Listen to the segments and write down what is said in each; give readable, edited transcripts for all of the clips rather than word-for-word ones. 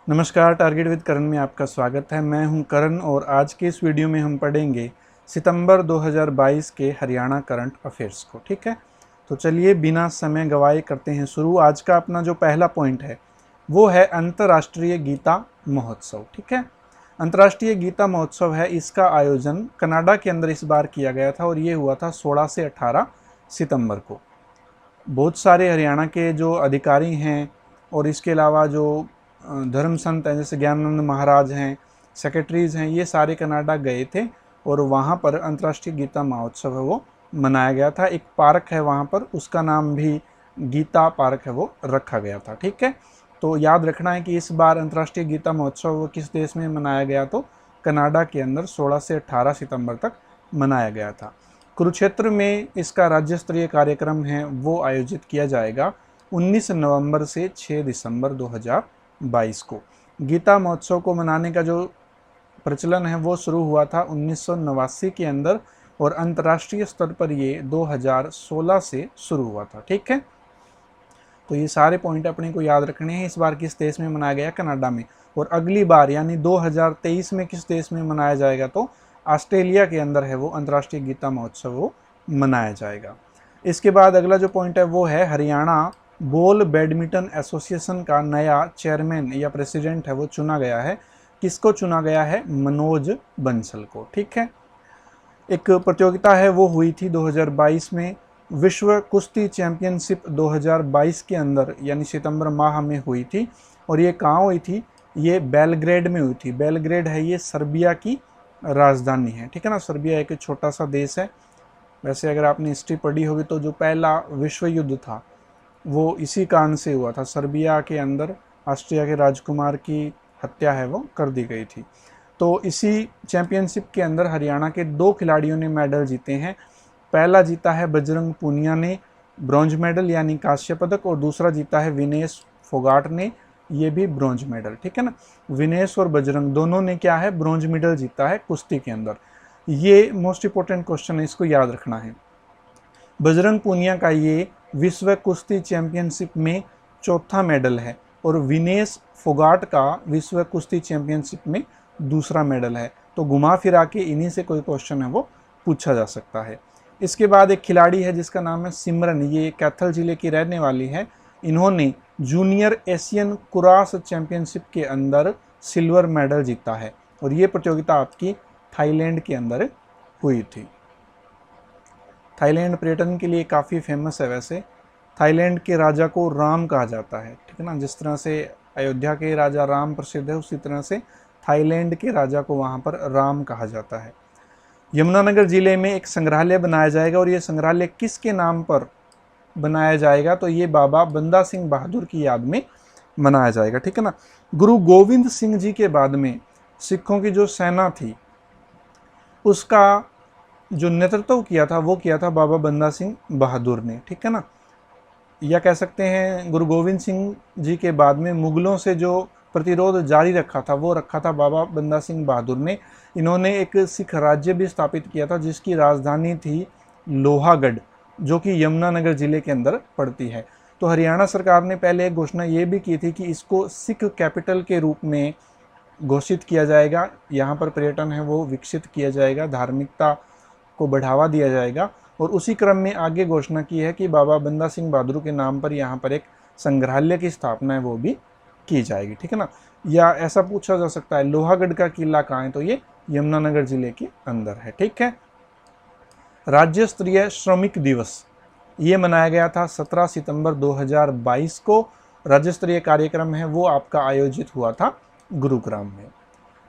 नमस्कार, target with करण में आपका स्वागत है। मैं हूं करण और आज के इस वीडियो में हम पढ़ेंगे सितंबर 2022 के हरियाणा करंट अफेयर्स को। ठीक है, तो चलिए बिना समय गवाए करते हैं शुरू। आज का अपना जो पहला पॉइंट है वो है अंतर्राष्ट्रीय गीता महोत्सव। ठीक है, अंतर्राष्ट्रीय गीता महोत्सव है, इसका आयोजन कनाडा के अंदर इस बार किया गया था और ये हुआ था 16 से 18 सितंबर को। बहुत सारे हरियाणा के जो अधिकारी हैं और इसके अलावा जो धर्म संत हैं जैसे ज्ञानानंद महाराज हैं, सेक्रेटरीज हैं, ये सारे कनाडा गए थे और वहाँ पर अंतर्राष्ट्रीय गीता महोत्सव है वो मनाया गया था। एक पार्क है वहाँ पर, उसका नाम भी गीता पार्क है वो रखा गया था। ठीक है, तो याद रखना है कि इस बार अंतर्राष्ट्रीय गीता महोत्सव किस देश में मनाया गया, तो कनाडा के अंदर 16 से 18 सितंबर तक मनाया गया था। कुरुक्षेत्र में इसका राज्य स्तरीय कार्यक्रम है वो आयोजित किया जाएगा 19 नवंबर से 6 दिसंबर 2022 को। गीता महोत्सव को मनाने का जो प्रचलन है वो शुरू हुआ था 1989 के अंदर और अंतर्राष्ट्रीय स्तर पर ये 2016 से शुरू हुआ था। ठीक है, तो ये सारे पॉइंट अपने को याद रखने हैं। इस बार किस देश में मनाया गया? कनाडा में। और अगली बार यानी 2023 में किस देश में मनाया जाएगा? तो ऑस्ट्रेलिया के अंदर है वो अंतर्राष्ट्रीय गीता महोत्सव वो मनाया जाएगा। इसके बाद अगला जो पॉइंट है वो है हरियाणा बॉल बैडमिंटन एसोसिएशन का नया चेयरमैन या प्रेसिडेंट है वो चुना गया है। किसको चुना गया है? मनोज बंसल को। ठीक है, एक प्रतियोगिता है वो हुई थी 2022 में, विश्व कुश्ती चैंपियनशिप 2022 के अंदर यानी सितंबर माह में हुई थी। और ये कहाँ हुई थी? ये बेलग्रेड में हुई थी। बेलग्रेड है ये सर्बिया की राजधानी है। ठीक है ना, सर्बिया एक छोटा सा देश है। वैसे अगर आपने हिस्ट्री पढ़ी होगी तो जो पहला विश्व युद्ध था वो इसी कारण से हुआ था। सर्बिया के अंदर ऑस्ट्रिया के राजकुमार की हत्या है वो कर दी गई थी। तो इसी चैंपियनशिप के अंदर हरियाणा के 2 खिलाड़ियों ने मेडल जीते हैं। पहला जीता है बजरंग पूनिया ने ब्रॉन्ज मेडल यानी कांस्य पदक, और दूसरा जीता है विनेश फोगाट ने, ये भी ब्रॉन्ज मेडल। ठीक है ना, विनेश और बजरंग दोनों ने क्या है? ब्रॉन्ज मेडल जीता है कुश्ती के अंदर। ये मोस्ट इंपॉर्टेंट क्वेश्चन है, इसको याद रखना है। बजरंग पूनिया का ये विश्व कुश्ती चैंपियनशिप में चौथा मेडल है और विनेश फोगाट का विश्व कुश्ती चैंपियनशिप में दूसरा मेडल है। तो घुमा फिरा के इन्हीं से कोई क्वेश्चन है वो पूछा जा सकता है। इसके बाद एक खिलाड़ी है जिसका नाम है सिमरन, ये कैथल जिले की रहने वाली है। इन्होंने जूनियर एशियन कुराश चैंपियनशिप के अंदर सिल्वर मेडल जीता है और ये प्रतियोगिता आपकी थाईलैंड के अंदर हुई थी। थाईलैंड पर्यटन के लिए काफ़ी फेमस है। वैसे थाईलैंड के राजा को राम कहा जाता है। ठीक है ना, जिस तरह से अयोध्या के राजा राम प्रसिद्ध है उसी तरह से थाईलैंड के राजा को वहाँ पर राम कहा जाता है। यमुनानगर जिले में एक संग्रहालय बनाया जाएगा और ये संग्रहालय किसके नाम पर बनाया जाएगा? तो ये बाबा बंदा सिंह बहादुर की याद में बनाया जाएगा। ठीक है ना, गुरु गोविंद सिंह जी के बाद में सिखों की जो सेना थी उसका जो नेतृत्व किया था वो किया था बाबा बंदा सिंह बहादुर ने। ठीक है ना, या कह सकते हैं गुरु गोविंद सिंह जी के बाद में मुगलों से जो प्रतिरोध जारी रखा था वो रखा था बाबा बंदा सिंह बहादुर ने। इन्होंने एक सिख राज्य भी स्थापित किया था जिसकी राजधानी थी लोहागढ़, जो कि यमुनानगर जिले के अंदर पड़ती है। तो हरियाणा सरकार ने पहले एक घोषणा ये भी की थी कि इसको सिख कैपिटल के रूप में घोषित किया जाएगा। यहाँ पर पर्यटन है वो विकसित किया जाएगा, धार्मिकता को बढ़ावा दिया जाएगा। और उसी क्रम में आगे घोषणा की है कि बाबा बंदा सिंह बहादुर के नाम पर यहाँ पर एक संग्रहालय की स्थापना है वो भी की जाएगी। ठीक है ना, या ऐसा पूछा जा सकता है लोहागढ़ का किला कहाँ है? तो ये यमुनानगर जिले के अंदर है। ठीक है, राज्य स्तरीय श्रमिक दिवस ये मनाया गया था 17 सितंबर 2022 को। राज्य स्तरीय कार्यक्रम है वो आपका आयोजित हुआ था गुरुग्राम में।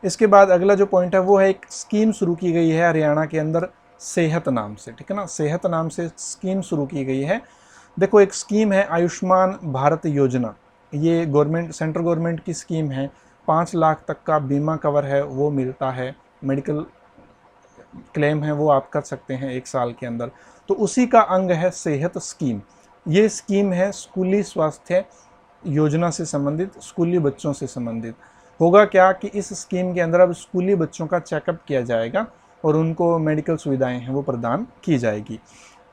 इसके बाद अगला जो पॉइंट है वो है एक स्कीम शुरू की गई है हरियाणा के अंदर सेहत नाम से। ठीक है ना, सेहत नाम से स्कीम शुरू की गई है। देखो, एक स्कीम है आयुष्मान भारत योजना। ये गवर्नमेंट, सेंट्रल गवर्नमेंट की स्कीम है। 5 लाख तक का बीमा कवर है वो मिलता है, मेडिकल क्लेम है वो आप कर सकते हैं 1 साल के अंदर। तो उसी का अंग है सेहत स्कीम। ये स्कीम है स्कूली स्वास्थ्य योजना से संबंधित, स्कूली बच्चों से संबंधित। होगा क्या कि इस स्कीम के अंदर अब स्कूली बच्चों का चेकअप किया जाएगा और उनको मेडिकल सुविधाएं हैं वो प्रदान की जाएगी।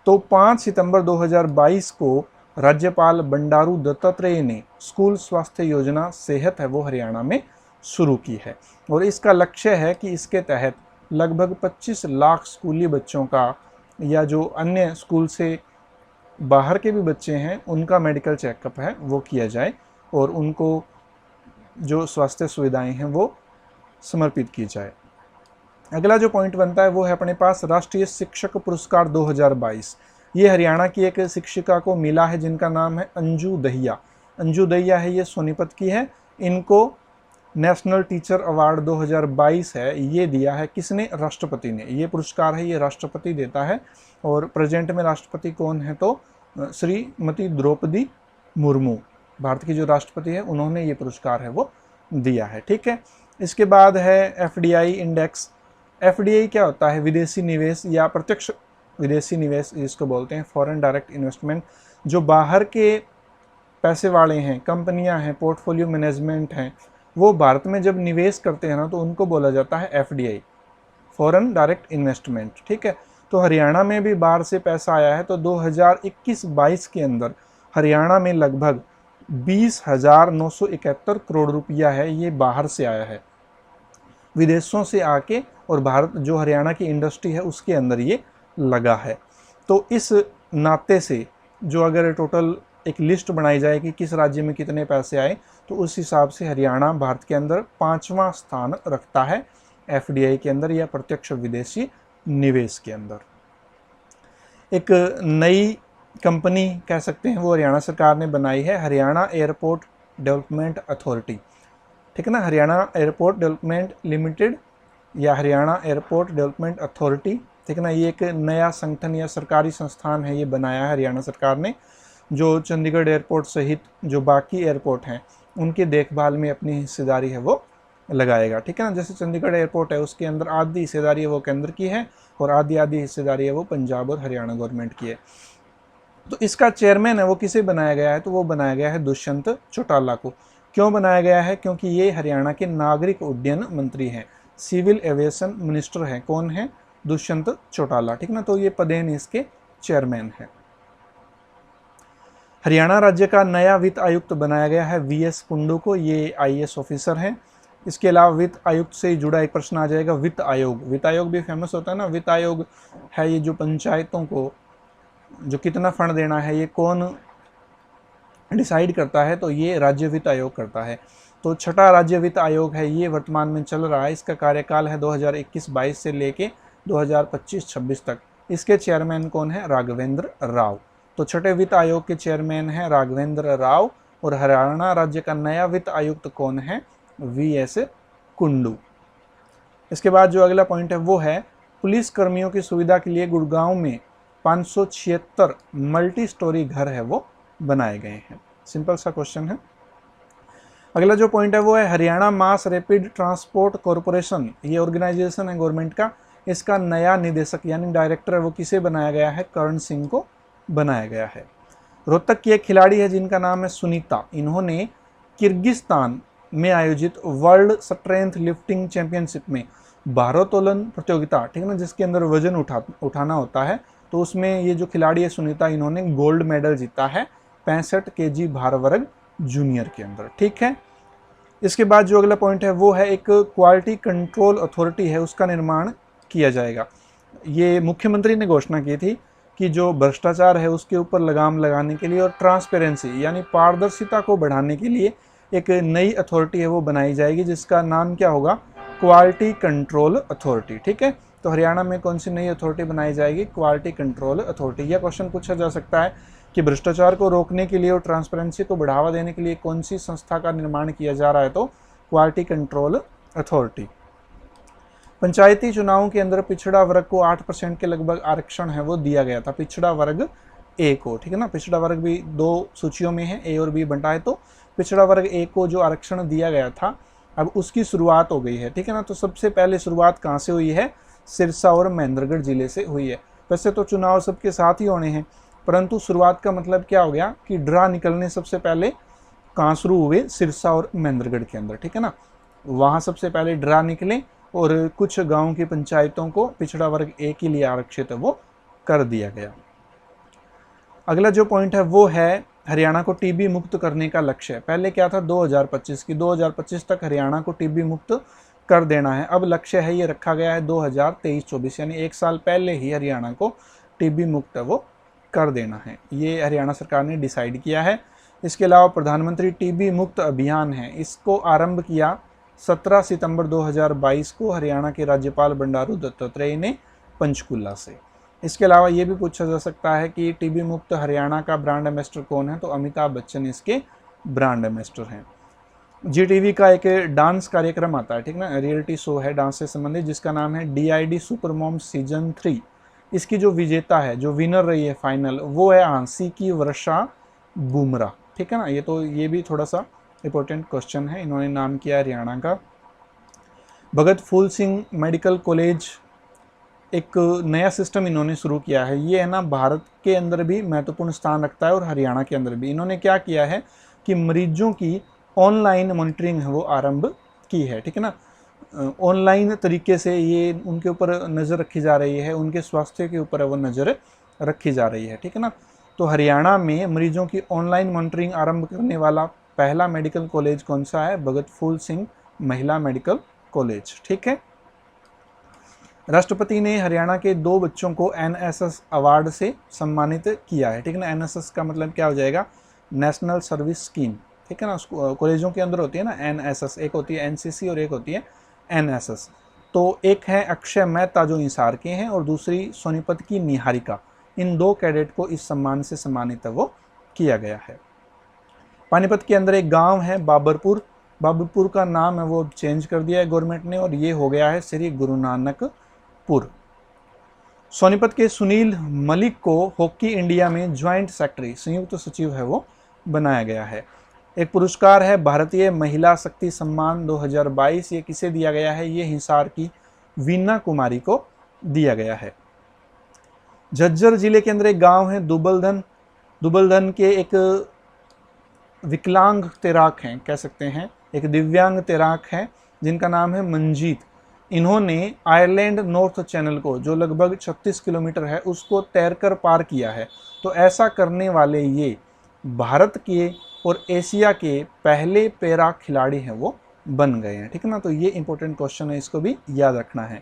तो 5 सितंबर 2022 को राज्यपाल बंडारू दत्तात्रेय ने स्कूल स्वास्थ्य योजना सेहत है वो हरियाणा में शुरू की है। और इसका लक्ष्य है कि इसके तहत लगभग 25 लाख स्कूली बच्चों का या जो अन्य स्कूल से बाहर के भी बच्चे हैं उनका मेडिकल चेकअप है वो किया जाए और उनको जो स्वास्थ्य सुविधाएं हैं वो समर्पित की जाए। अगला जो पॉइंट बनता है वो है अपने पास राष्ट्रीय शिक्षक पुरस्कार 2022। ये हरियाणा की एक शिक्षिका को मिला है जिनका नाम है अंजू दहिया। अंजू दहिया है, ये सोनीपत की है। इनको नेशनल टीचर अवार्ड 2022 है ये दिया है किसने? राष्ट्रपति ने। ये पुरस्कार है ये राष्ट्रपति देता है और प्रेजेंट में राष्ट्रपति कौन है तो श्रीमती द्रौपदी मुर्मू, भारत की जो राष्ट्रपति है, उन्होंने ये पुरस्कार है वो दिया है। ठीक है, इसके बाद है एफडीआई इंडेक्स। एफडीआई क्या होता है? विदेशी निवेश या प्रत्यक्ष विदेशी निवेश जिसको बोलते हैं, फॉरेन डायरेक्ट इन्वेस्टमेंट। जो बाहर के पैसे वाले हैं, कंपनियां हैं, पोर्टफोलियो मैनेजमेंट हैं, वो भारत में जब निवेश करते हैं ना तो उनको बोला जाता है एफडीआई, फॉरेन डायरेक्ट इन्वेस्टमेंट। ठीक है, तो हरियाणा में भी बाहर से पैसा आया है। तो 2021-22 के अंदर हरियाणा में लगभग 20,971 करोड़ रुपया है ये बाहर से आया है, विदेशों से आके, और भारत जो हरियाणा की इंडस्ट्री है उसके अंदर ये लगा है। तो इस नाते से जो अगर टोटल एक लिस्ट बनाई जाए कि किस राज्य में कितने पैसे आए, तो उस हिसाब से हरियाणा भारत के अंदर 5वां स्थान रखता है एफडीआई के अंदर या प्रत्यक्ष विदेशी निवेश के अंदर। एक नई कंपनी कह सकते हैं वो हरियाणा सरकार ने बनाई है, हरियाणा एयरपोर्ट डेवलपमेंट अथॉरिटी। ठीक है ना, हरियाणा एयरपोर्ट डेवलपमेंट लिमिटेड या हरियाणा एयरपोर्ट डेवलपमेंट अथॉरिटी। ठीक है ना, ये एक नया संगठन या सरकारी संस्थान है, ये बनाया है हरियाणा सरकार ने, जो चंडीगढ़ एयरपोर्ट सहित जो बाकी एयरपोर्ट हैं उनकी देखभाल में अपनी हिस्सेदारी है वो लगाएगा। ठीक है ना, जैसे चंडीगढ़ एयरपोर्ट है उसके अंदर आधी हिस्सेदारी है वो केंद्र की है और आधी हिस्सेदारी है वो पंजाब और हरियाणा गवर्नमेंट की है। तो इसका चेयरमैन है वो किसे बनाया गया है? तो वो बनाया गया है दुष्यंत चौटाला को। क्यों बनाया गया है? क्योंकि ये हरियाणा के नागरिक उड्डयन मंत्री हैं, सिविल एविएशन मिनिस्टर हैं। कौन है? दुष्यंत चौटाला। ठीक ना, तो ये पदेन इसके चेयरमैन है। हरियाणा राज्य का नया वित्त आयुक्त बनाया गया है वीएस कुंडू को, ये आईएएस ऑफिसर हैं। इसके अलावा वित्त आयुक्त से जुड़ा एक प्रश्न आ जाएगा, वित्त आयोग। वित्त आयोग भी फेमस होता है ना, वित्त आयोग है ये जो पंचायतों को जो कितना फंड देना है ये कौन डिसाइड करता है? तो ये राज्य वित्त आयोग करता है। तो छठा राज्य वित्त आयोग है, ये वर्तमान में चल रहा है। इसका कार्यकाल है 2021-22 से लेके 2025-26 तक। इसके चेयरमैन कौन है? राघवेंद्र राव। तो छठे वित्त आयोग के चेयरमैन हैं राघवेंद्र राव और हरियाणा राज्य का नया वित्त आयुक्त कौन है? वीएस कुंडू। इसके बाद जो अगला पॉइंट है वो है पुलिस कर्मियों की सुविधा के लिए गुड़गांव में 576 मल्टी स्टोरी घर है वो बनाए गए हैं। सिंपल सा क्वेश्चन है। अगला जो पॉइंट है वो है Haryana mass rapid transport corporation, ये ऑर्गेनाइजेशन है गवर्नमेंट का। इसका नया निदेशक यानी डायरेक्टर है वो किसे बनाया गया है? करण सिंह को बनाया गया है। रोहतक की एक खिलाड़ी है जिनका नाम है सुनीता। इन्होंने किर्गिस्तान में आयोजित वर्ल्ड स्ट्रेंथ लिफ्टिंग चैंपियनशिप में भारोत्तोलन प्रतियोगिता, ठीक है ना, जिसके अंदर वजन उठाना होता है, तो उसमें ये जो खिलाड़ी है सुनीता, इन्होंने गोल्ड मेडल जीता है 65 kg भार वर्ग जूनियर के अंदर। ठीक है, इसके बाद जो अगला पॉइंट है वो है एक क्वालिटी कंट्रोल अथॉरिटी है, उसका निर्माण किया जाएगा। ये मुख्यमंत्री ने घोषणा की थी कि जो भ्रष्टाचार है उसके ऊपर लगाम लगाने के लिए और ट्रांसपेरेंसी यानी पारदर्शिता को बढ़ाने के लिए एक नई अथॉरिटी है वो बनाई जाएगी, जिसका नाम क्या होगा? Quality control authority. ठीक है, तो हरियाणा में कौन सी नई अथॉरिटी बनाई जाएगी? Quality control authority. यह क्वेश्चन पूछा जा सकता है कि भ्रष्टाचार को रोकने के लिए और ट्रांसपेरेंसी को बढ़ावा देने के लिए कौन सी संस्था का निर्माण किया जा रहा है? तो क्वालिटी कंट्रोल अथॉरिटी। पंचायती चुनावों के अंदर पिछड़ा वर्ग को 8% के लगभग आरक्षण है वो दिया गया था, पिछड़ा वर्ग ए को। ठीक है ना, पिछड़ा वर्ग भी दो सूचियों में है, ए और बी बंटा है, तो पिछड़ा वर्ग ए को जो आरक्षण दिया गया था अब उसकी शुरुआत हो गई है। ठीक है ना, तो सबसे पहले शुरुआत कहाँ से हुई है? सिरसा और महेंद्रगढ़ जिले से हुई है। वैसे तो चुनाव सबके साथ ही होने हैं, परंतु शुरुआत का मतलब क्या हो गया कि ड्रा निकलने सबसे पहले कहाँ शुरू हुए? सिरसा और महेंद्रगढ़ के अंदर। ठीक है ना, वहाँ सबसे पहले ड्रा निकले और कुछ गांव की पंचायतों को पिछड़ा वर्ग ए के लिए आरक्षित वो कर दिया गया। अगला जो पॉइंट है वो है हरियाणा को टीबी मुक्त करने का लक्ष्य। पहले क्या था 2025 की, 2025 तक हरियाणा को टीबी मुक्त कर देना है। अब लक्ष्य है ये रखा गया है 2023-24, यानी 1 साल पहले ही हरियाणा को टीबी मुक्त वो कर देना है। ये हरियाणा सरकार ने डिसाइड किया है। इसके अलावा प्रधानमंत्री टीबी मुक्त अभियान है, इसको आरंभ किया 17 सितंबर 2022 को हरियाणा के राज्यपाल बंडारू दत्तात्रेय ने पंचकुला से। इसके अलावा ये भी पूछा जा सकता है कि टीबी मुक्त हरियाणा का ब्रांड एम्बेसडर कौन है, तो अमिताभ बच्चन इसके ब्रांड एम्बेसडर हैं। जीटीवी का एक डांस कार्यक्रम आता है, ठीक ना, रियलिटी शो है डांस से संबंधित, जिसका नाम है DID सुपर मॉम सीजन 3। इसकी जो विजेता है, जो विनर रही है फाइनल, वो है आंसी की वर्षा बुमराह, ठीक है ना। ये भी थोड़ा सा इंपॉर्टेंट क्वेश्चन है। इन्होंने नाम किया हरियाणा का। भगत फूल सिंह मेडिकल कॉलेज एक नया सिस्टम इन्होंने शुरू किया है। ये है ना भारत के अंदर भी महत्वपूर्ण स्थान रखता है और हरियाणा के अंदर भी। इन्होंने क्या किया है कि मरीजों की ऑनलाइन मॉनिटरिंग है वो आरंभ की है, ठीक है ना। ऑनलाइन तरीके से ये उनके ऊपर नज़र रखी जा रही है, उनके स्वास्थ्य के ऊपर वो नज़र रखी जा रही है, ठीक है ना। तो हरियाणा में मरीजों की ऑनलाइन मॉनिटरिंग आरंभ करने वाला पहला मेडिकल कॉलेज कौन सा है? भगत फूल सिंह महिला मेडिकल कॉलेज, ठीक है। राष्ट्रपति ने हरियाणा के 2 बच्चों को NSS अवार्ड से सम्मानित किया है, ठीक है ना। NSS का मतलब क्या हो जाएगा? नेशनल सर्विस स्कीम, ठीक है ना। कॉलेजों के अंदर होती है ना NSS, एक होती है NCC और एक होती है NSS। तो एक है अक्षय मेहता जो हिसार के हैं और दूसरी सोनीपत की निहारिका। इन 2 कैडेट को इस सम्मान से सम्मानित वो किया गया है। पानीपत के अंदर एक गांव है बाबरपुर। बाबरपुर का नाम है वो चेंज कर दिया है गवर्नमेंट ने और ये हो गया है श्री गुरु नानकपुर। सोनीपत के सुनील मलिक को हॉकी इंडिया में ज्वाइंट सेक्रेटरी, संयुक्त सचिव है वो बनाया गया है। एक पुरस्कार है भारतीय महिला शक्ति सम्मान 2022। ये किसे दिया गया है? ये हिसार की वीना कुमारी को दिया गया है। झज्जर जिले के अंदर एक गांव है दुबलधन। दुबलधन के एक विकलांग तैराक हैं, कह सकते हैं एक दिव्यांग तैराक हैं, जिनका नाम है मंजीत। इन्होंने आयरलैंड नॉर्थ चैनल को, जो लगभग 36 किलोमीटर है, उसको तैरकर पार किया है। तो ऐसा करने वाले ये भारत के और एशिया के पहले पैरा खिलाड़ी हैं वो बन गए हैं, ठीक है ना। तो ये इंपॉर्टेंट क्वेश्चन है, इसको भी याद रखना है।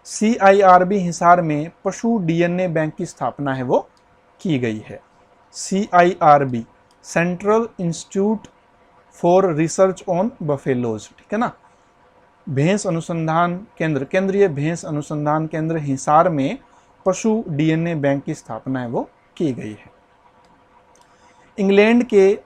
CIRB हिसार में पशु DNA बैंक की स्थापना है वो की गई है। CIRB central institute for research on buffaloes, ठीक है ना। भैंस अनुसंधान केंद्र, केंद्रीय भैंस अनुसंधान केंद्र हिसार में पशु DNA बैंक की स्थापना है वो की गई है। इंग्लैंड के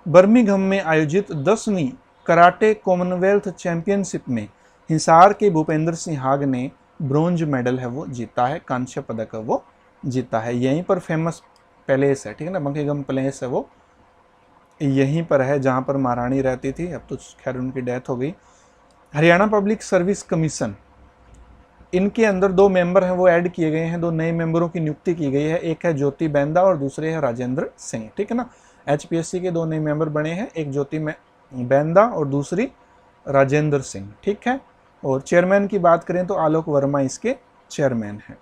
बर्मिंघम में आयोजित 10वीं कराटे कॉमनवेल्थ चैंपियनशिप में हिसार के भूपेंद्र सिंह हाग ने ब्रोंज मेडल है वो जीता है, कांस्य पदक है वो जीता है। यहीं पर फेमस पैलेस है, ठीक है ना, बंकिंघम पैलेस है वो यहीं पर है जहाँ पर महारानी रहती थी। अब तो खैर उनकी डेथ हो गई। हरियाणा पब्लिक सर्विस कमीशन, इनके अंदर 2 मेंबर हैं वो ऐड किए गए हैं, 2 नए मेंबरों की नियुक्ति की गई है। एक है ज्योति बेंदा और दूसरे है राजेंद्र सिंह, ठीक है ना। HPSC के 2 नए मेंबर बने हैं, एक ज्योति बेंदा और दूसरी राजेंद्र सिंह, ठीक है। और चेयरमैन की बात करें तो आलोक वर्मा इसके चेयरमैन हैं।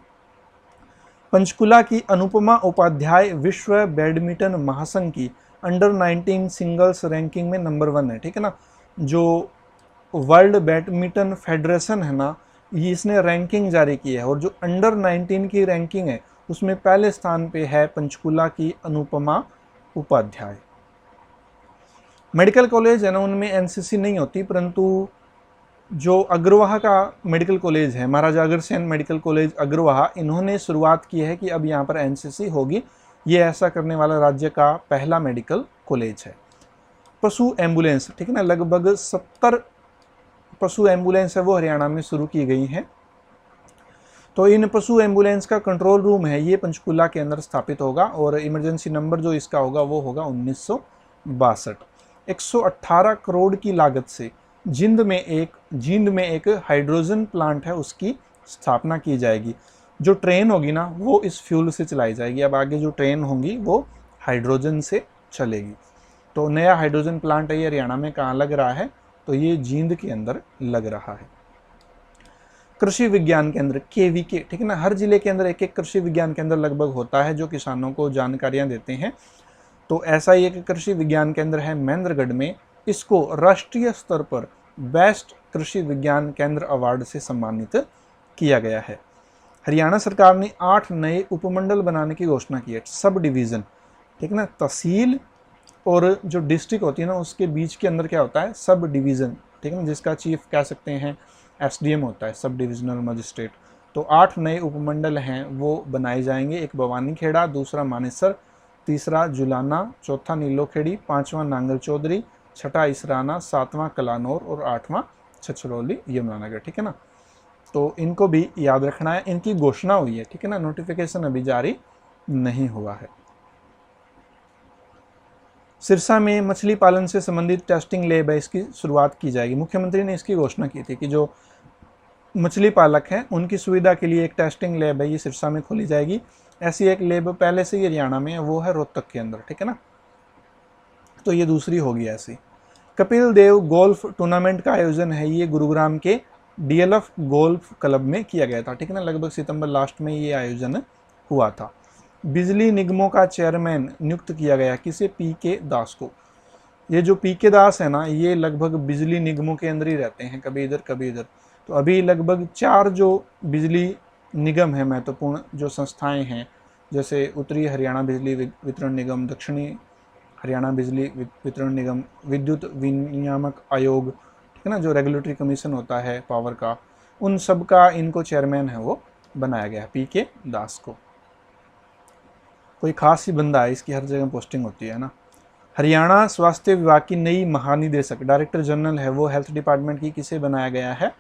पंचकुला की अनुपमा उपाध्याय विश्व बैडमिंटन महासंघ की अंडर 19 सिंगल्स रैंकिंग में नंबर 1 है, ठीक है ना। जो वर्ल्ड बैडमिंटन फेडरेशन है ना, ये इसने रैंकिंग जारी की है और जो अंडर 19 की रैंकिंग है उसमें पहले स्थान पे है पंचकुला की अनुपमा उपाध्याय। मेडिकल कॉलेज है ना, उनमें NCC नहीं होती, परंतु जो अग्रवाह का मेडिकल कॉलेज है, महाराजा अग्रसेन मेडिकल कॉलेज अग्रवाह, इन्होंने शुरुआत की है कि अब यहाँ पर NCC होगी। ये ऐसा करने वाला राज्य का पहला मेडिकल कॉलेज है। पशु एम्बुलेंस, ठीक है ना, लगभग 70 पशु एम्बुलेंस है वो हरियाणा में शुरू की गई हैं। तो इन पशु एम्बुलेंस का कंट्रोल रूम है ये पंचकुला के अंदर स्थापित होगा और इमरजेंसी नंबर जो इसका होगा वो होगा 1962। 118 करोड़ की लागत से जींद में एक हाइड्रोजन प्लांट है, उसकी स्थापना की जाएगी। जो ट्रेन होगी ना वो इस फ्यूल से चलाई जाएगी। अब आगे जो ट्रेन होंगी वो हाइड्रोजन से चलेगी। तो नया हाइड्रोजन प्लांट है ये हरियाणा में कहाँ लग रहा है? तो ये जींद के अंदर लग रहा है। कृषि विज्ञान केंद्र KVK, ठीक है ना, हर जिले के अंदर एक एक कृषि विज्ञान केंद्र लगभग होता है जो किसानों को जानकारियां देते हैं। तो ऐसा ही एक कृषि विज्ञान केंद्र है महेंद्रगढ़ में, इसको राष्ट्रीय स्तर पर बेस्ट कृषि विज्ञान केंद्र अवार्ड से सम्मानित किया गया है। हरियाणा सरकार ने 8 नए उपमंडल बनाने की घोषणा की है, सब डिवीज़न, ठीक है ना, तहसील और जो डिस्ट्रिक्ट होती है ना उसके बीच के अंदर क्या होता है, सब डिवीज़न, ठीक है ना, जिसका चीफ कह सकते हैं SDM होता है, सब डिविजनल मजिस्ट्रेट। तो 8 नए उपमंडल हैं वो बनाए जाएंगे, एक भवानी खेड़ा, दूसरा मानेसर, तीसरा जुलाना, चौथा नीलोखेड़ी, पांचवा नांगल चौधरी, छठा इसराना, सातवां कलानौर और आठवां छछरौली यमुनानगर, ठीक है ना। तो इनको भी याद रखना है, इनकी घोषणा हुई है, ठीक है ना, नोटिफिकेशन अभी जारी नहीं हुआ है। सिरसा में मछली पालन से संबंधित टेस्टिंग लैब है, इसकी शुरुआत की जाएगी। मुख्यमंत्री ने इसकी घोषणा की थी कि जो मछली पालक हैं उनकी सुविधा के लिए एक टेस्टिंग लैब है, ये सिरसा में खोली जाएगी। ऐसी एक लैब पहले से ही हरियाणा में है, वो है रोहतक के अंदर, ठीक है ना, तो ये दूसरी होगी ऐसी। कपिल देव गोल्फ टूर्नामेंट का आयोजन है, ये गुरुग्राम के DLF गोल्फ क्लब में किया गया था, ठीक है ना, लगभग सितंबर लास्ट में ये आयोजन हुआ था। बिजली निगमों का चेयरमैन नियुक्त किया गया, किसे, PK दास को। ये जो PK दास है ना, ये लगभग बिजली निगमों के अंदर ही रहते हैं, कभी इधर कभी इधर। तो अभी लगभग 4 जो बिजली निगम है महत्वपूर्ण जो संस्थाएं हैं, जैसे उत्तरी हरियाणा बिजली वितरण निगम, दक्षिणी हरियाणा बिजली वितरण निगम, विद्युत विनियामक आयोग, ठीक है ना, जो रेगुलेटरी कमीशन होता है पावर का, उन सब का इनको चेयरमैन है वो बनाया गया PK दास को। कोई खास ही बंदा है, इसकी हर जगह पोस्टिंग होती है ना। हरियाणा स्वास्थ्य विभाग की नई महानिदेशक, डायरेक्टर जनरल है वो हेल्थ डिपार्टमेंट की, किसे बनाया गया है,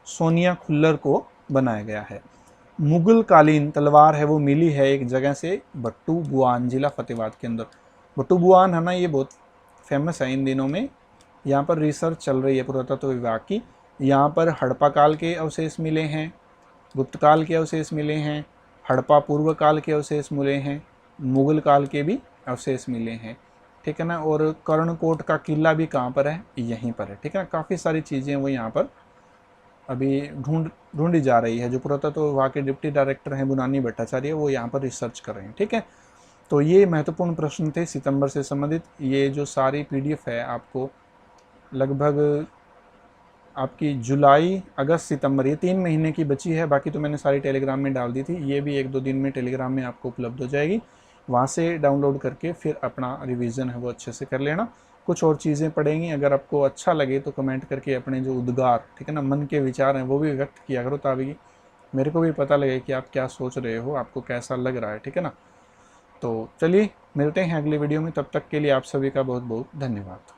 सोनिया खुल्लर को बनाया गया है। मुगल कालीन तलवार है वो मिली है एक जगह से, बट्टू बुआन, जिला फतेहाबाद के अंदर। बट्टू बुआन है ना, ये बहुत फेमस है इन दिनों में, यहाँ पर रिसर्च चल रही है पुरातत्व विभाग की। यहाँ पर हड़प्पा काल के अवशेष मिले हैं, गुप्त काल के अवशेष मिले हैं, हड़प्पा पूर्व काल के अवशेष मिले हैं, मुगल काल के भी अवशेष मिले हैं, ठीक है ना। और कर्णकोट का किला भी कहाँ पर है, यहीं पर है, ठीक है ना। काफ़ी सारी चीज़ें वो यहाँ पर अभी ढूंढी जा रही है। जो पुरातत्व विभाग के डिप्टी डायरेक्टर हैं बुनानी भट्टाचार्य, वो यहाँ पर रिसर्च कर रहे हैं, ठीक है। तो ये महत्वपूर्ण प्रश्न थे सितंबर से संबंधित। ये जो सारी PDF है आपको लगभग आपकी जुलाई, अगस्त, सितंबर, ये 3 महीने की बची है। बाकी तो मैंने सारी टेलीग्राम में डाल दी थी, ये भी 1-2 दिन में टेलीग्राम में आपको उपलब्ध हो जाएगी। वहाँ से डाउनलोड करके फिर अपना रिवीजन है वो अच्छे से कर लेना। कुछ और चीज़ें पढ़ेंगी, अगर आपको अच्छा लगे तो कमेंट करके अपने जो उद्गार, ठीक है ना, मन के विचार हैं वो भी व्यक्त किया करो, ताकि मेरे को भी पता लगे कि आप क्या सोच रहे हो, आपको कैसा लग रहा है, ठीक है ना। तो चलिए मिलते हैं अगली वीडियो में, तब तक के लिए आप सभी का बहुत बहुत धन्यवाद।